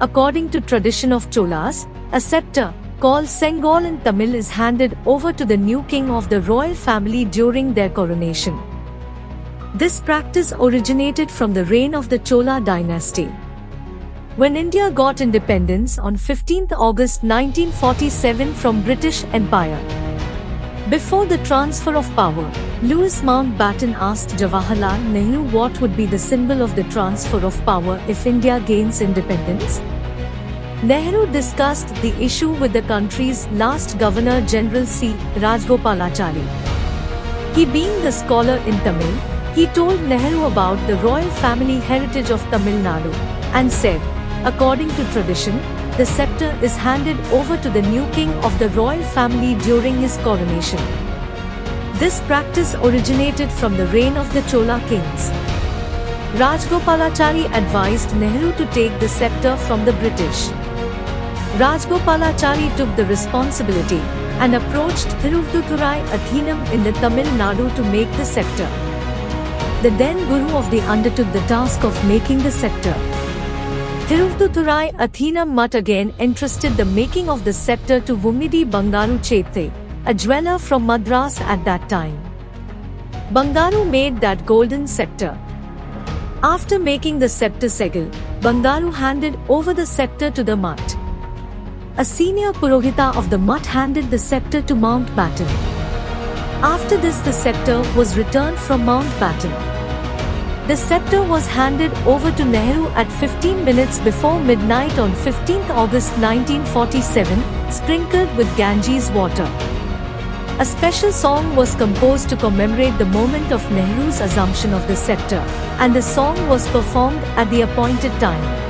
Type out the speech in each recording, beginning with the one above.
According to tradition of Cholas, a sceptre, called SENGOL in Tamil, is handed over to the new king of the royal family during their coronation. This practice originated from the reign of the Chola dynasty. When India got independence on 15 August 1947 from British Empire. Before the transfer of power, Louis Mountbatten asked Jawaharlal Nehru what would be the symbol of the transfer of power if India gains independence. Nehru discussed the issue with the country's last Governor-General Sri Rajagopalachari. He being the scholar in Tamil, he told Nehru about the royal family heritage of Tamil Nadu, and said, according to tradition, the sceptre is handed over to the new king of the royal family during his coronation. This practice originated from the reign of the Chola kings. Rajagopalachari advised Nehru to take the sceptre from the British. Rajagopalachari took the responsibility and approached Tiruvuthurai Athinam in the Tamil Nadu to make the sceptre. The then Guru of the undertook the task of making the sceptre. Tiruvuthurai Athinam Mutt again entrusted the making of the sceptre to Vummidi Bangaru Chethe, a jeweller from Madras at that time. Bangaru made that golden sceptre. After making the sceptre Segal, Bangaru handed over the sceptre to the Mutt. A senior Purohita of the Mutt handed the sceptre to Mountbatten. After this, the sceptre was returned from Mountbatten. The sceptre was handed over to Nehru at 15 minutes before midnight on 15 August 1947, sprinkled with Ganges water. A special song was composed to commemorate the moment of Nehru's assumption of the sceptre, and the song was performed at the appointed time.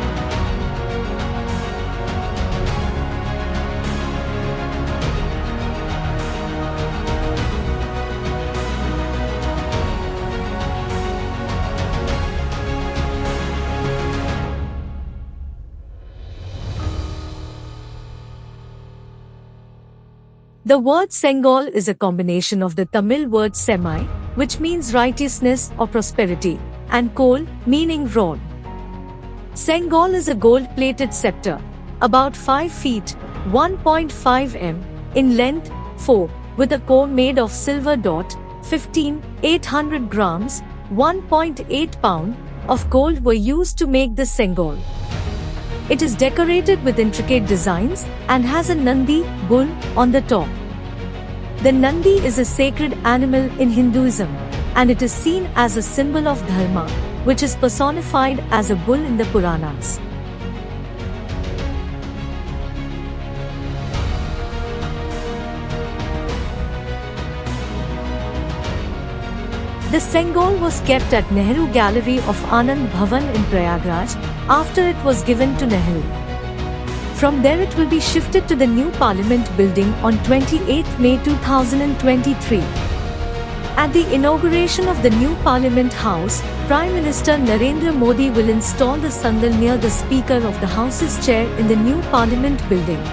The word Sengol is a combination of the Tamil word semi, which means righteousness or prosperity, and kol, meaning rod. Sengol is a gold-plated sceptre, about 5 feet, 1.5 m, in length, 4, with a core made of silver dot, 800 grams, 1.8 pound, of gold were used to make the Sengol. It is decorated with intricate designs and has a Nandi, bull, on the top. The Nandi is a sacred animal in Hinduism, and it is seen as a symbol of Dharma, which is personified as a bull in the Puranas. The Sengol was kept at Nehru Gallery of Anand Bhavan in Prayagraj after it was given to Nehru. From there it will be shifted to the new Parliament building on 28 May 2023. At the inauguration of the new Parliament House, Prime Minister Narendra Modi will install the sandal near the Speaker of the House's chair in the new Parliament building.